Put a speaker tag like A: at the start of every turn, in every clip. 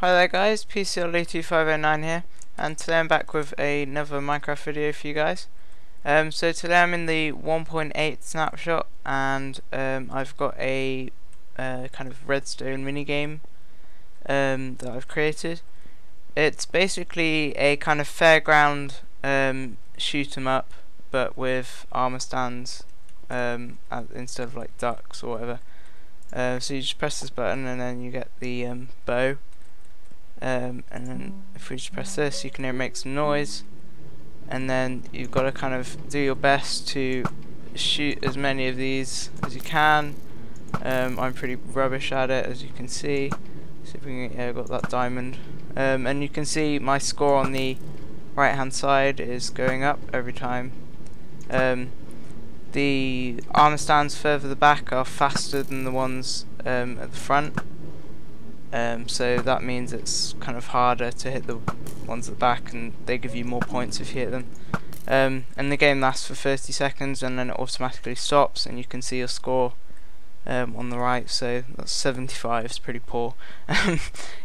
A: Hi there guys, PCLE2509 here, and today I'm back with another Minecraft video for you guys. So today I'm in the 1.8 snapshot, and I've got a kind of redstone minigame that I've created. It's basically a kind of fairground shoot 'em up, but with armor stands instead of like ducks or whatever. So you just press this button and then you get the bow. And then if we just press this, you can hear it make some noise, and then you've got to kind of do your best to shoot as many of these as you can. I'm pretty rubbish at it, as you can see. See if we can, yeah, got that diamond. And you can see my score on the right hand side is going up every time. The armor stands further the back are faster than the ones at the front. So that means it's kind of harder to hit the ones at the back, and they give you more points if you hit them. And the game lasts for 30 seconds and then it automatically stops, and you can see your score on the right. So that's 75, it's pretty poor.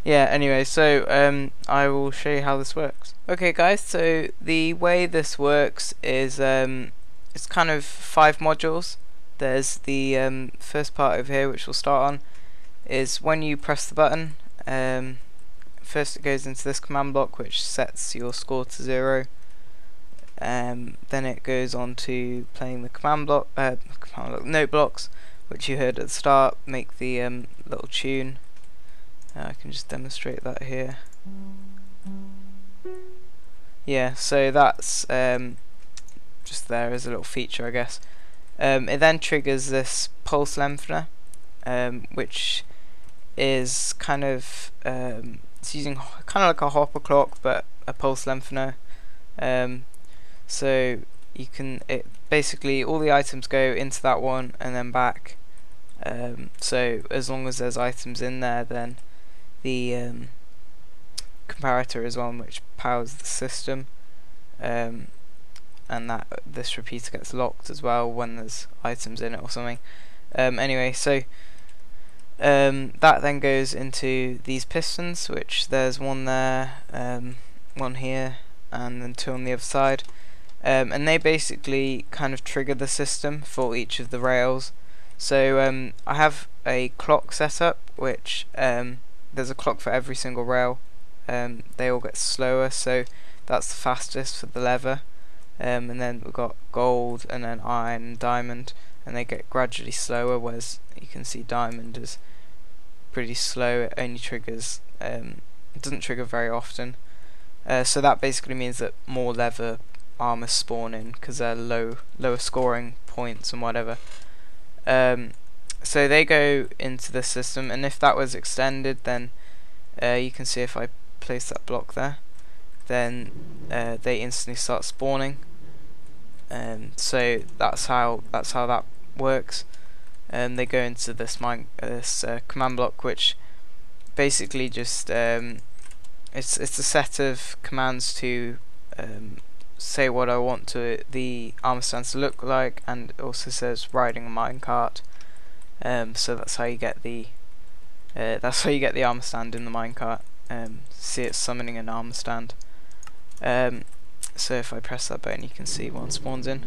A: Yeah, anyway, so I will show you how this works. Okay guys, so the way this works is it's kind of 5 modules. There's the first part over here, which we'll start on, is when you press the button. First it goes into this command block, which sets your score to 0. Then it goes on to playing the command block, note blocks, which you heard at the start, make the little tune. I can just demonstrate that here. Yeah, so that's just there as a little feature, I guess. It then triggers this pulse lengthener, which is kind of it's using kind of like a hopper clock, but a pulse lengthener. So you can, it basically all the items go into that one and then back. So as long as there's items in there, then the comparator is on, which powers the system, and that this repeater gets locked as well when there's items in it or something. Anyway, so that then goes into these pistons, which there's one there, one here, and then 2 on the other side. And they basically kind of trigger the system for each of the rails. So I have a clock set up, which there's a clock for every single rail. They all get slower, so that's the fastest for the lever. And then we've got gold, and then iron and diamond, and they get gradually slower, whereas you can see diamond is pretty slow. It only triggers, it doesn't trigger very often. So that basically means that more leather armor spawn in, because they're lower scoring points and whatever. So they go into the system, and if that was extended, then you can see if I place that block there, then they instantly start spawning. So that's how that works. They go into this command block, which basically just it's a set of commands to say what I want to the armor stands to look like, and it also says riding a minecart. So that's how you get the armor stand in the minecart. See it summoning an armor stand. So if I press that button, you can see one spawns in.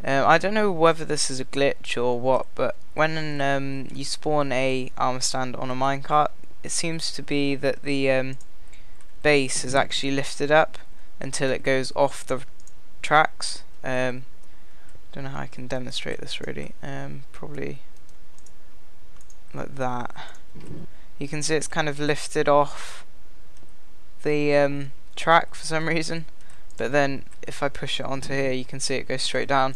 A: I don't know whether this is a glitch or what, but when you spawn a armor stand on a minecart, it seems to be that the base is actually lifted up until it goes off the tracks. Don't know how I can demonstrate this really. Probably like that. You can see it's kind of lifted off the track for some reason, but then if I push it onto here, you can see it goes straight down.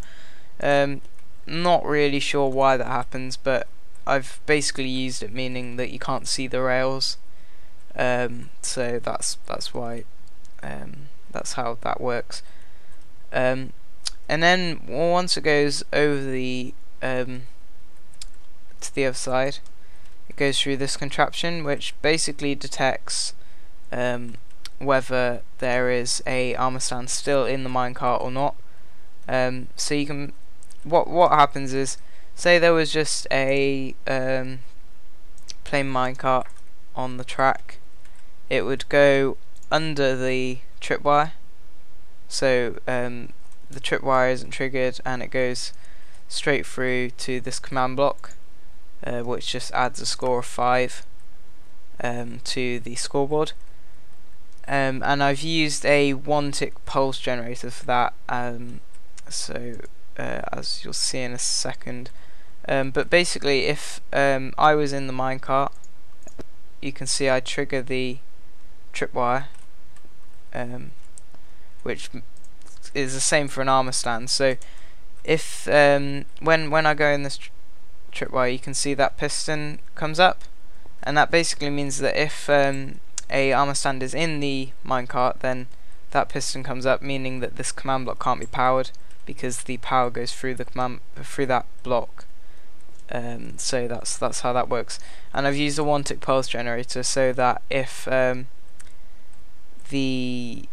A: Not really sure why that happens, but I've basically used it meaning that you can't see the rails. So that's why, that's how that works. And then once it goes over the to the other side, it goes through this contraption, which basically detects whether there is a armor stand still in the minecart or not. So you can, what happens is, say there was just a plain minecart on the track, it would go under the tripwire, so the tripwire isn't triggered, and it goes straight through to this command block, which just adds a score of 5 to the scoreboard. And I've used a 1-tick pulse generator for that, as you'll see in a second. But basically, if I was in the minecart, you can see I trigger the tripwire, which is the same for an armor stand. So if when I go in this tripwire, you can see that piston comes up, and that basically means that if a armor stand is in the minecart, then that piston comes up, meaning that this command block can't be powered because the power goes through that block. So that's how that works. And I've used a 1-tick pulse generator so that if the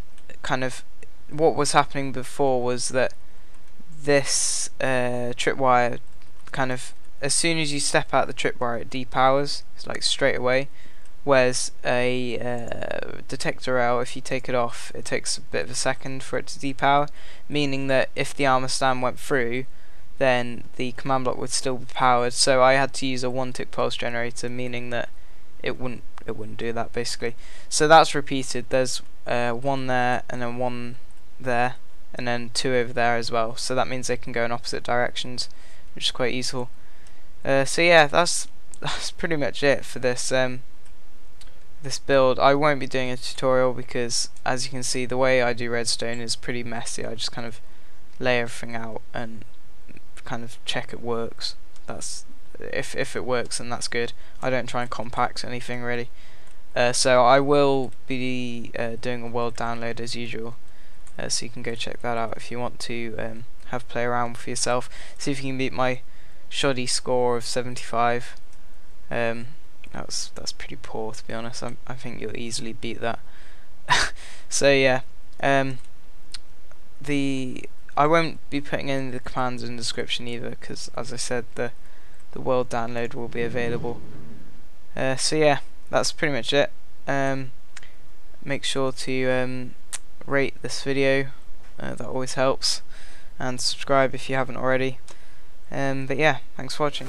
A: kind of what was happening before was that this tripwire, kind of as soon as you step out the tripwire, it depowers, it's like straight away. Whereas a detector rail, if you take it off, it takes a bit of a second for it to depower, meaning that if the armor stand went through, then the command block would still be powered. So I had to use a 1-tick pulse generator, meaning that it wouldn't do that basically. So that's repeated. There's one there, and then one there, and then 2 over there as well. So that means they can go in opposite directions, which is quite useful. So yeah, that's pretty much it for this this build. I won't be doing a tutorial because, as you can see, the way I do redstone is pretty messy. I just kind of lay everything out and kind of check it works. That's if it works, then that's good. I don't try and compact anything really. So I will be doing a world download as usual, so you can go check that out if you want to have play around for yourself. See if you can beat my shoddy score of 75. That's pretty poor, to be honest. I think you'll easily beat that. So yeah, I won't be putting in the commands in the description either, because as I said, the world download will be available. So yeah, that's pretty much it. Make sure to rate this video, that always helps, and subscribe if you haven't already. But yeah, thanks for watching.